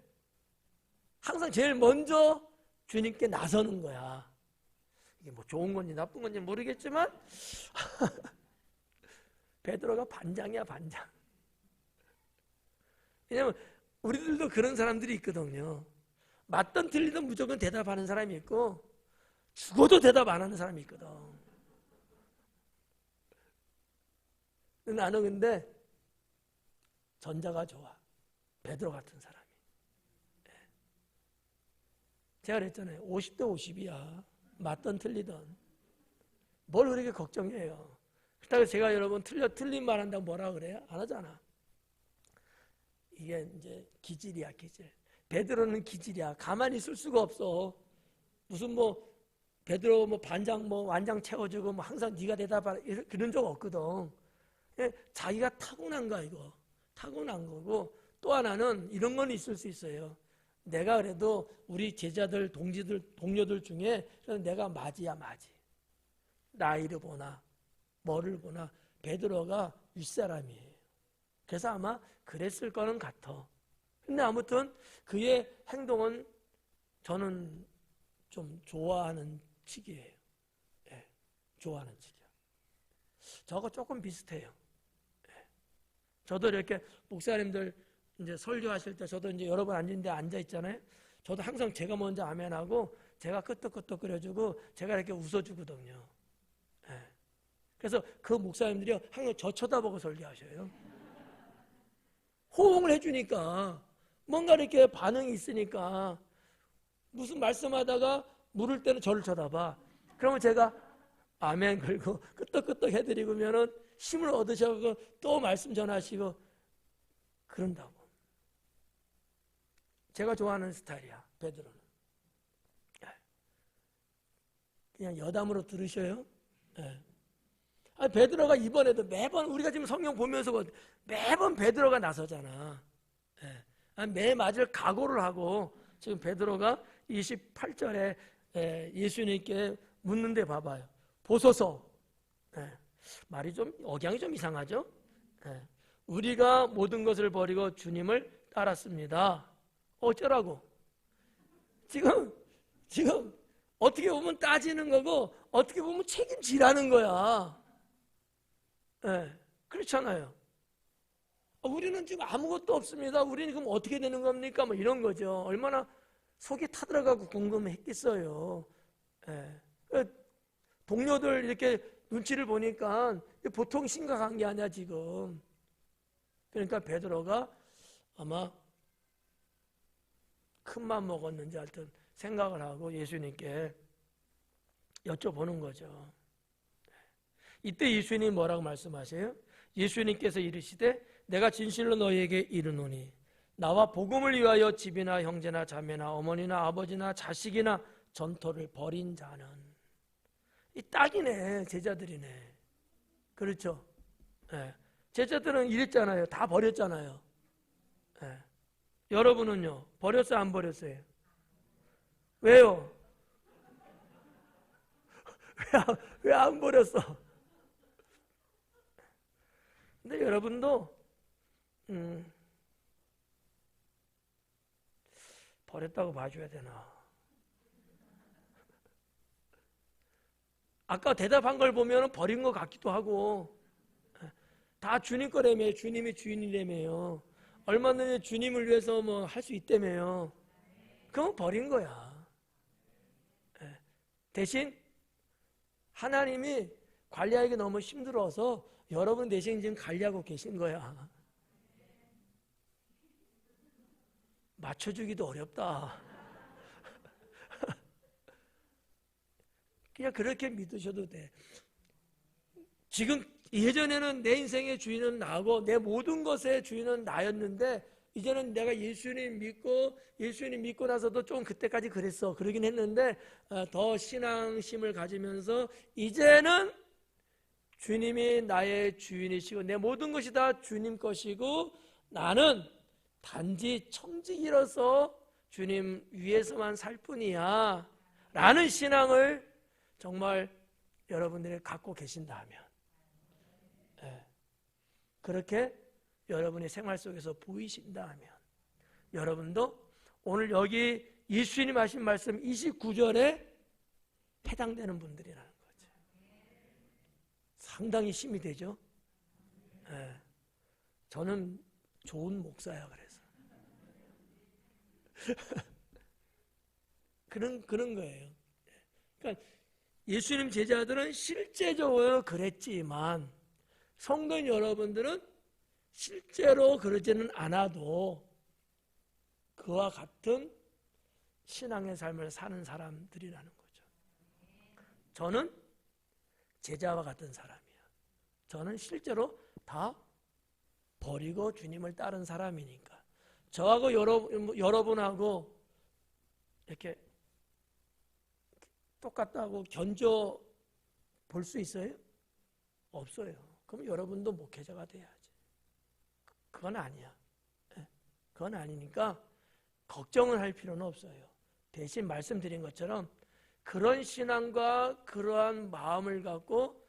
항상 제일 먼저 주님께 나서는 거야. 이게 뭐 좋은 건지 나쁜 건지 모르겠지만 베드로가 반장이야, 반장. 왜냐면 우리들도 그런 사람들이 있거든요. 맞든 틀리든 무조건 대답하는 사람이 있고 죽어도 대답 안 하는 사람이 있거든. 나는 근데 전자가 좋아. 베드로 같은 사람이. 제가 그랬잖아요. 50대 50이야. 맞든 틀리든. 뭘 그렇게 걱정해요. 그렇다고 제가 여러분 틀린 말 한다고 뭐라 그래요? 안 하잖아. 이게 이제 기질이야, 기질. 베드로는 기질이야. 가만히 있을 수가 없어. 무슨 뭐 베드로 뭐 반장 뭐 완장 채워주고 뭐 항상 네가 대답하라 그런 적 없거든. 자기가 타고난 거야, 이거. 타고난 거고, 또 하나는 이런 건 있을 수 있어요. 내가 그래도 우리 제자들, 동료들 중에 내가 맞이야, 맞이. 나이를 보나 뭐를 보나 베드로가 윗사람이에요. 그래서 아마 그랬을 거는 같아. 근데 아무튼 그의 행동은 저는 좀 좋아하는 측이에요. 예, 좋아하는 측이야. 저거 조금 비슷해요. 예. 저도 이렇게 목사님들 이제 설교하실 때 저도 이제 여러 번 앉은 데 앉아 있잖아요. 저도 항상 제가 먼저 아멘하고 제가 끄떡끄떡거려주고 제가 이렇게 웃어주거든요. 예. 그래서 그 목사님들이 항상 저 쳐다보고 설교하셔요. 호응을 해주니까 뭔가 이렇게 반응이 있으니까 무슨 말씀하다가 물을 때는 저를 쳐다봐. 그러면 제가 아멘 걸고 끄떡끄떡 해드리고면은 힘을 얻으셔서 또 말씀 전하시고 그런다고. 제가 좋아하는 스타일이야, 베드로는. 그냥 여담으로 들으셔요. 네. 아니, 베드로가 이번에도 매번 우리가 지금 성경 보면서 매번 베드로가 나서잖아. 네. 매 맞을 각오를 하고 지금 베드로가 28절에 예수님께 묻는데 봐봐요. 보소서. 네. 말이 좀 억양이 좀 이상하죠? 네. 우리가 모든 것을 버리고 주님을 따랐습니다. 어쩌라고? 지금 어떻게 보면 따지는 거고 어떻게 보면 책임지라는 거야. 네, 그렇잖아요. 우리는 지금 아무것도 없습니다. 우리는 그럼 어떻게 되는 겁니까? 뭐 이런 거죠. 얼마나 속이 타들어가고 궁금했겠어요. 네. 동료들 이렇게 눈치를 보니까 보통 심각한 게 아니야 지금. 그러니까 베드로가 아마 큰맘 먹었는지 하여튼 생각을 하고 예수님께 여쭤보는 거죠. 이때 예수님이 뭐라고 말씀하세요? 예수님께서 이르시되 내가 진실로 너희에게 이르노니 나와 복음을 위하여 집이나 형제나 자매나 어머니나 아버지나 자식이나 전토를 벌인 자는 이 딱이네. 제자들이네. 그렇죠? 네. 제자들은 이랬잖아요. 다 버렸잖아요. 네. 여러분은요? 버렸어요? 안 버렸어요? 왜요? 왜 안 버렸어? 근데 여러분도 버렸다고 봐줘야 되나? 아까 대답한 걸 보면 버린 것 같기도 하고 다 주님 거라며. 주님이 주인이라며요. 얼마든지 주님을 위해서 뭐 할 수 있다며요. 그건 버린 거야. 대신 하나님이 관리하기 너무 힘들어서 여러분 대신 지금 관리하고 계신 거야. 맞춰주기도 어렵다. 그냥 그렇게 믿으셔도 돼. 지금 예전에는 내 인생의 주인은 나고 내 모든 것의 주인은 나였는데 이제는 내가 예수님 믿고 나서도 좀 그때까지 그랬어. 그러긴 했는데 더 신앙심을 가지면서 이제는 주님이 나의 주인이시고 내 모든 것이 다 주님 것이고 나는 단지 청지기로서 주님 위에서만 살 뿐이야 라는 신앙을 정말 여러분들이 갖고 계신다면 그렇게 여러분의 생활 속에서 보이신다면 여러분도 오늘 여기 예수님 하신 말씀 29절에 해당되는 분들이라는 거죠. 상당히 힘이 되죠. 저는 좋은 목사야 그래서 그런 거예요. 그러니까 예수님 제자들은 실제적으로 그랬지만 성도인 여러분들은 실제로 그러지는 않아도 그와 같은 신앙의 삶을 사는 사람들이라는 거죠. 저는 제자와 같은 사람이야. 저는 실제로 다 버리고 주님을 따른 사람이니까. 저하고 여러분하고 이렇게 똑같다고 견져 볼 수 있어요? 없어요. 그럼 여러분도 목회자가 돼야지. 그건 아니야. 그건 아니니까 걱정을 할 필요는 없어요. 대신 말씀드린 것처럼 그런 신앙과 그러한 마음을 갖고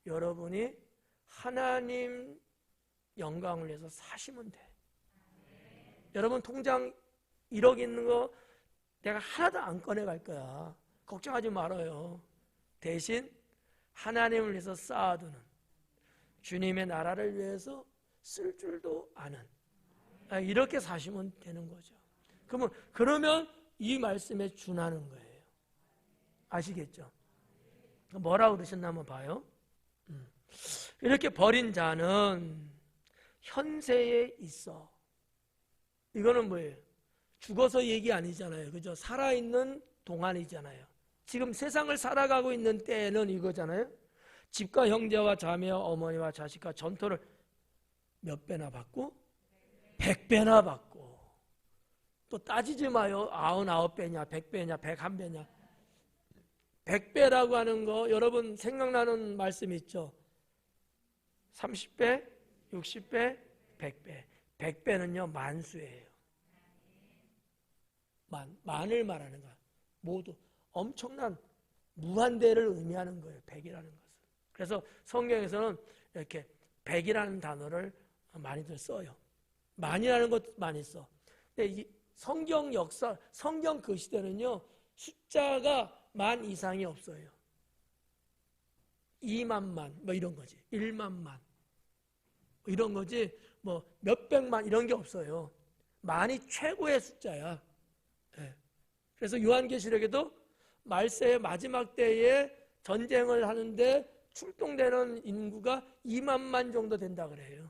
여러분이 하나님 영광을 위해서 사시면 돼. 여러분 통장 1억 있는 거 내가 하나도 안 꺼내갈 거야. 걱정하지 말아요. 대신 하나님을 위해서 쌓아두는 주님의 나라를 위해서 쓸 줄도 아는 이렇게 사시면 되는 거죠. 그러면 이 말씀에 준하는 거예요. 아시겠죠? 뭐라고 그러셨나 한번 봐요. 이렇게 버린 자는 현세에 있어 이거는 뭐예요? 죽어서 얘기 아니잖아요. 그죠? 살아있는 동안이잖아요. 지금 세상을 살아가고 있는 때는 이거잖아요. 집과 형제와 자매와 어머니와 자식과 전토를 몇 배나 받고? 100배나 받고. 또 따지지 마요. 99배냐, 100배냐, 101배냐. 100배라고 하는 거 여러분 생각나는 말씀 있죠? 30배, 60배, 100배. 100배는요 만수예요. 만을 말하는 거야. 모두 엄청난 무한대를 의미하는 거예요. 100이라는 것은. 그래서 성경에서는 이렇게 100이라는 단어를 많이들 써요. 만이라는 것도 많이 써. 근데 이 성경 역사, 성경 그 시대는요 숫자가 만 이상이 없어요. 2만만 뭐 이런 거지. 1만만 이런 거지. 뭐 몇백만 이런 게 없어요. 만이 최고의 숫자야. 네. 그래서 요한계시록에도 말세의 마지막 때에 전쟁을 하는데 출동되는 인구가 2만만 정도 된다 그래요.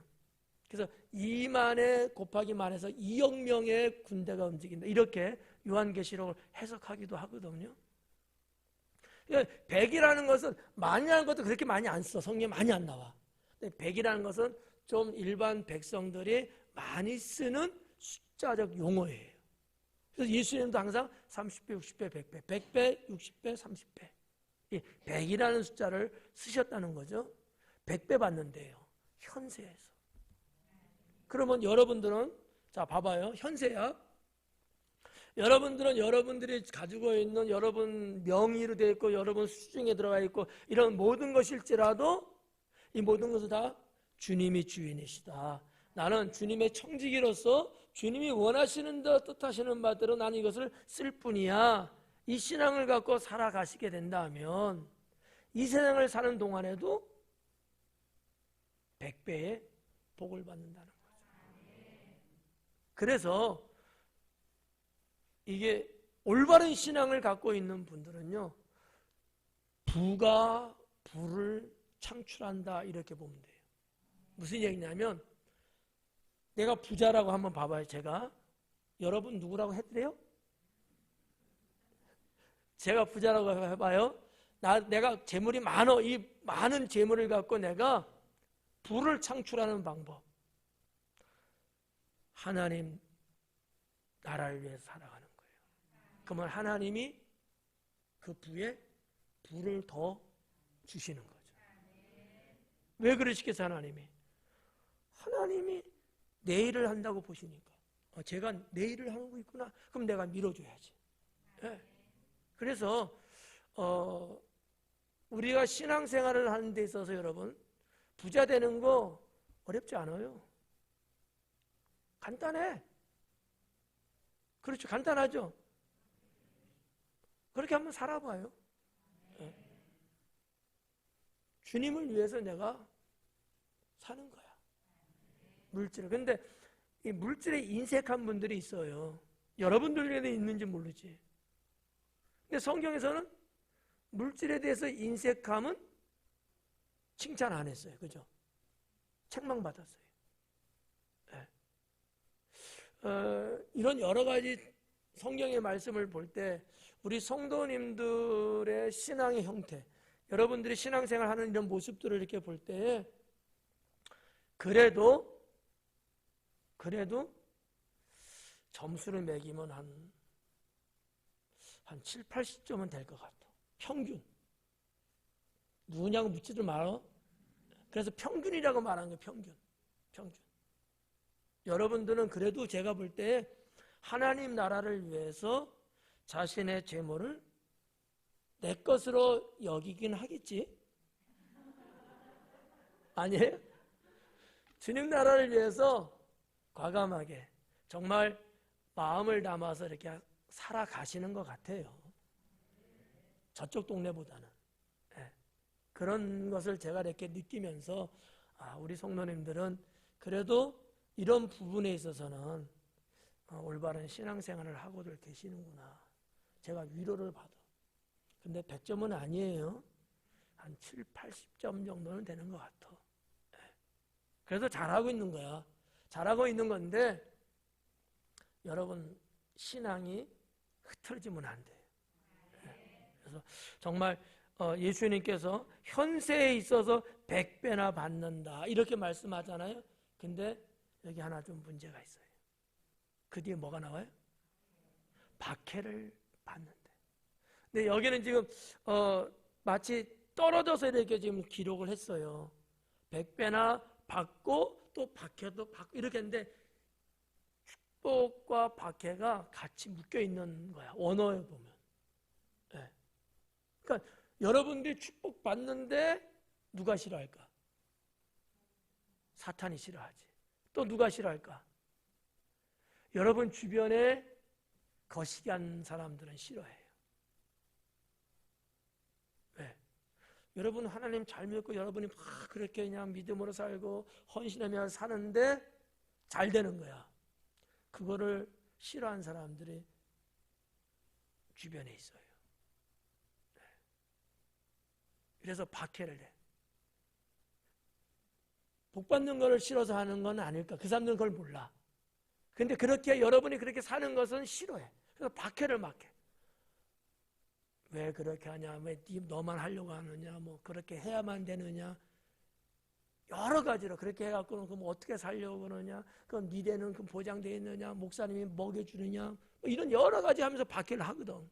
그래서 2만에 곱하기 만해서 2억 명의 군대가 움직인다. 이렇게 요한계시록을 해석하기도 하거든요. 100이라는 것은 만이라는 것도 그렇게 많이 안 써. 성경에 많이 안 나와. 100이라는 것은 좀 일반 백성들이 많이 쓰는 숫자적 용어예요. 그래서 예수님도 항상 30배, 60배, 100배, 100배, 60배, 30배. 이 100이라는 숫자를 쓰셨다는 거죠. 100배 받는데요. 현세에서. 그러면 여러분들은 자 봐봐요. 현세야. 여러분들은 여러분들이 가지고 있는 여러분 명의로 되어 있고 여러분 수중에 들어가 있고 이런 모든 것일지라도 이 모든 것은 다 주님이 주인이시다. 나는 주님의 청지기로서 주님이 원하시는 대 뜻하시는 바대로 나는 이것을 쓸 뿐이야. 이 신앙을 갖고 살아가시게 된다면 이 세상을 사는 동안에도 100배의 복을 받는다는 거죠. 그래서 이게 올바른 신앙을 갖고 있는 분들은요 부가 부를 창출한다 이렇게 보면 돼요. 무슨 얘기냐면 내가 부자라고 한번 봐봐요. 제가 여러분 누구라고 해드려요? 제가 부자라고 해봐요. 내가 재물이 많어. 이 많은 재물을 갖고 내가 부를 창출하는 방법. 하나님 나라를 위해서 살아가는 거예요. 그러면 하나님이 그 부에 부를 더 주시는 거죠. 왜 그러시겠어요? 하나님이 내 일을 한다고 보시니까 제가 내 일을 하고 있구나. 그럼 내가 밀어줘야지. 네. 그래서 우리가 신앙생활을 하는 데 있어서 여러분 부자 되는 거 어렵지 않아요. 간단해. 그렇죠. 간단하죠. 그렇게 한번 살아봐요. 네. 주님을 위해서 내가 사는 거야. 물질을. 근데 이 물질에 인색한 분들이 있어요. 여러분들에게도 있는지 모르지. 근데 성경에서는 물질에 대해서 인색함은 칭찬 안 했어요. 그죠? 책망받았어요. 네. 이런 여러 가지 성경의 말씀을 볼 때 우리 성도님들의 신앙의 형태, 여러분들이 신앙생활 하는 이런 모습들을 이렇게 볼 때 그래도 점수를 매기면 한 7, 80점은 될 것 같아. 평균. 누구냐고 묻지도 말어. 그래서 평균이라고 말하는 거예요. 평균. 여러분들은 그래도 제가 볼 때 하나님 나라를 위해서 자신의 재물을 내 것으로 여기긴 하겠지. 아니에요? 주님 나라를 위해서 과감하게 정말 마음을 담아서 이렇게 살아가시는 것 같아요. 저쪽 동네보다는. 네. 그런 것을 제가 이렇게 느끼면서 우리 성도님들은 그래도 이런 부분에 있어서는 올바른 신앙생활을 하고들 계시는구나. 제가 위로를 받아. 근데 100점은 아니에요. 한 7, 80점 정도는 되는 것 같아. 네. 그래서 잘하고 있는 거야. 잘하고 있는 건데 여러분 신앙이 흐트러지면 안 돼요. 그래서 정말 예수님께서 현세에 있어서 100배나 받는다 이렇게 말씀하잖아요. 근데 여기 하나 좀 문제가 있어요. 그 뒤에 뭐가 나와요? 박해를 받는데. 근데 여기는 지금 마치 떨어져서 이렇게 지금 기록을 했어요. 100배나 받고 또 박해도 받고 이렇게 했는데 축복과 박해가 같이 묶여 있는 거야. 원어에 보면. 네. 그러니까 여러분들이 축복 받는데 누가 싫어할까? 사탄이 싫어하지. 또 누가 싫어할까? 여러분 주변에 거시기한 사람들은 싫어해요. 왜? 여러분 하나님 잘 믿고 여러분이 막 그렇게 그냥 믿음으로 살고 헌신하며 사는데 잘 되는 거야. 그거를 싫어하는 사람들이 주변에 있어요. 그래서 박해를 해. 복 받는 거를 싫어서 하는 건 아닐까? 그 사람들은 그걸 몰라. 근데 그렇게 여러분이 그렇게 사는 것은 싫어해. 그래서 박해를 막 해. 왜 그렇게 하냐? 왜 너만 하려고 하느냐? 뭐 그렇게 해야만 되느냐? 여러 가지로 그렇게 해갖고는 그럼 어떻게 살려고 그러냐? 그럼 미래는 그 보장되어 있느냐? 목사님이 먹여주느냐? 뭐 이런 여러 가지 하면서 박해를 하거든.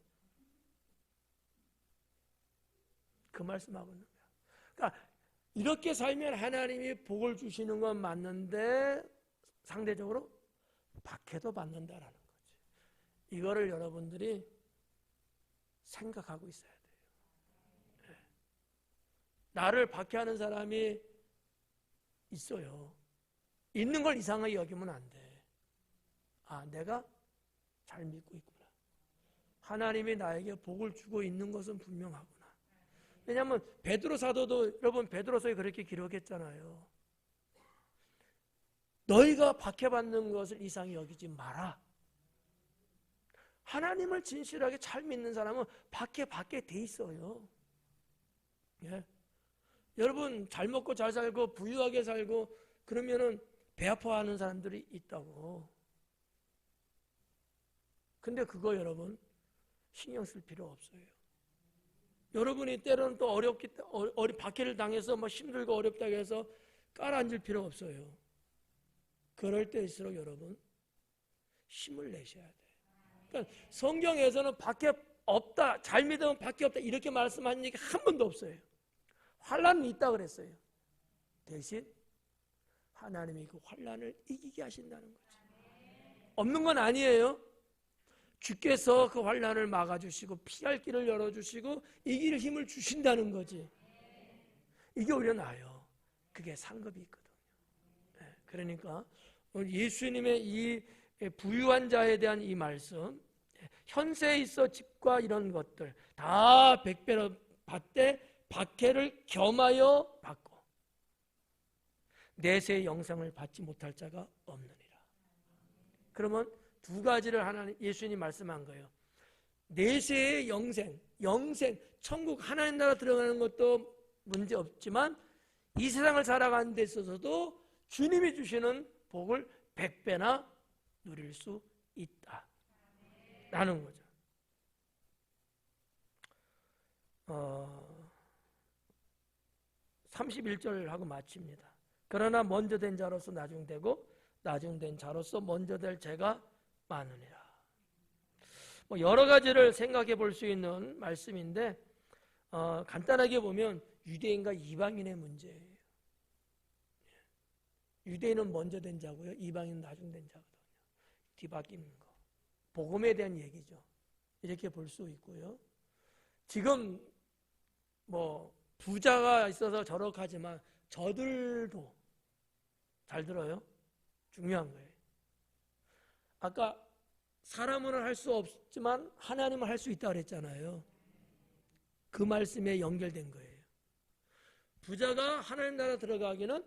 그 말씀하고 있는 거야. 그러니까 이렇게 살면 하나님이 복을 주시는 건 맞는데 상대적으로 박해도 받는다라는 거지. 이거를 여러분들이 생각하고 있어야 돼요. 네. 나를 박해하는 사람이 있어요. 있는 걸 이상하게 여기면 안 돼. 아, 내가 잘 믿고 있구나. 하나님이 나에게 복을 주고 있는 것은 분명하구나. 왜냐하면 베드로 사도도 여러분 베드로서에 그렇게 기록했잖아요. 너희가 박해받는 것을 이상히 여기지 마라. 하나님을 진실하게 잘 믿는 사람은 박해받게 돼 있어요. 예. 여러분 잘 먹고 잘 살고 부유하게 살고 그러면은 배 아파하는 사람들이 있다고. 근데 그거 여러분 신경 쓸 필요 없어요. 여러분이 때로는 또 박해를 당해서 뭐 힘들고 어렵다고 해서 깔아앉을 필요 없어요. 그럴 때일수록 여러분 힘을 내셔야 돼요. 그러니까 성경에서는 박해 없다, 잘 믿으면 박해 없다 이렇게 말씀하는 얘기 한 번도 없어요. 환난은 있다 그랬어요. 대신 하나님이 그 환난을 이기게 하신다는 거죠. 없는 건 아니에요. 주께서 그 환난을 막아주시고 피할 길을 열어주시고 이길 힘을 주신다는 거지. 이게 오히려 나아요. 그게 상급이 있거든요. 그러니까 예수님의 이 부유한 자에 대한 이 말씀, 현세에 있어 집과 이런 것들 다 100배로 받되 박해를 겸하여 받고 내세의 영생을 받지 못할 자가 없느니라. 그러면 두 가지를 하나님 예수님이 말씀한 거예요. 내세의 영생, 천국 하나님 나라 들어가는 것도 문제 없지만 이 세상을 살아가는 데 있어서도 주님이 주시는 복을 100배나 누릴 수 있다라는 거죠. 31절하고 마칩니다. 그러나 먼저 된 자로서 나중되고 나중된 자로서 먼저 될 죄가 많으니라. 뭐 여러 가지를 생각해 볼 수 있는 말씀인데 간단하게 보면 유대인과 이방인의 문제예요. 유대인은 먼저 된 자고요. 이방인은 나중된 자거든요. 뒤바뀌는 거. 복음에 대한 얘기죠. 이렇게 볼 수 있고요. 지금 뭐 부자가 있어서 저렇게 하지만 저들도 잘 들어요. 중요한 거예요. 아까 사람은 할 수 없지만 하나님은 할 수 있다 그랬잖아요. 그 말씀에 연결된 거예요. 부자가 하나님 나라 들어가기는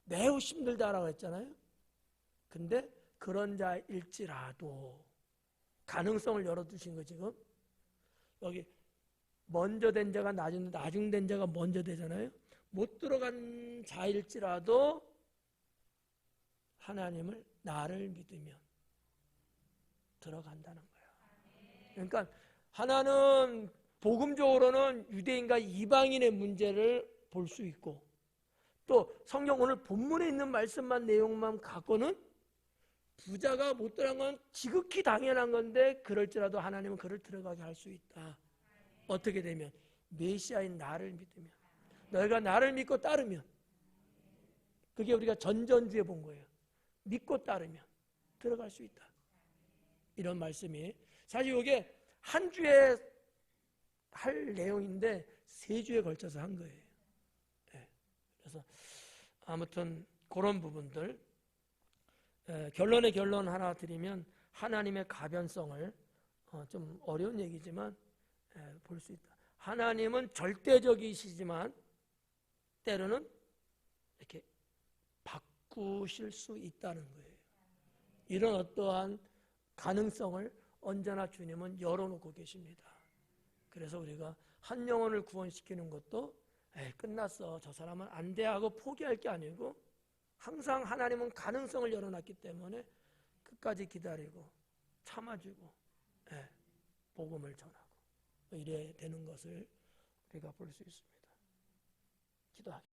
매우 힘들다라고 했잖아요. 근데 그런 자일지라도 가능성을 열어두신 거 지금 여기 먼저 된 자가 나중 된 자가 먼저 되잖아요. 못 들어간 자일지라도 하나님을 나를 믿으면 들어간다는 거야. 그러니까 하나는 복음적으로는 유대인과 이방인의 문제를 볼 수 있고, 또 성경 오늘 본문에 있는 말씀만 내용만 갖고는 부자가 못 들어간 건 지극히 당연한 건데, 그럴지라도 하나님은 그를 들어가게 할 수 있다. 어떻게 되면? 메시아인 나를 믿으면, 너희가 나를 믿고 따르면. 그게 우리가 전전주에 본 거예요. 믿고 따르면 들어갈 수 있다. 이런 말씀이, 사실 이게 한 주에 할 내용인데 3주에 걸쳐서 한 거예요. 네. 그래서 아무튼 그런 부분들, 결론의 결론 하나 드리면, 하나님의 가변성을, 좀 어려운 얘기지만 볼 수 있다. 하나님은 절대적이시지만 때로는 이렇게 바꾸실 수 있다는 거예요. 이런 어떠한 가능성을 언제나 주님은 열어놓고 계십니다. 그래서 우리가 한 영혼을 구원시키는 것도 끝났어, 저 사람은 안 돼 하고 포기할 게 아니고, 항상 하나님은 가능성을 열어놨기 때문에 끝까지 기다리고 참아주고 복음을 전하고 이래야 되는 것을 우리가 볼 수 있습니다. 기도하겠습니다.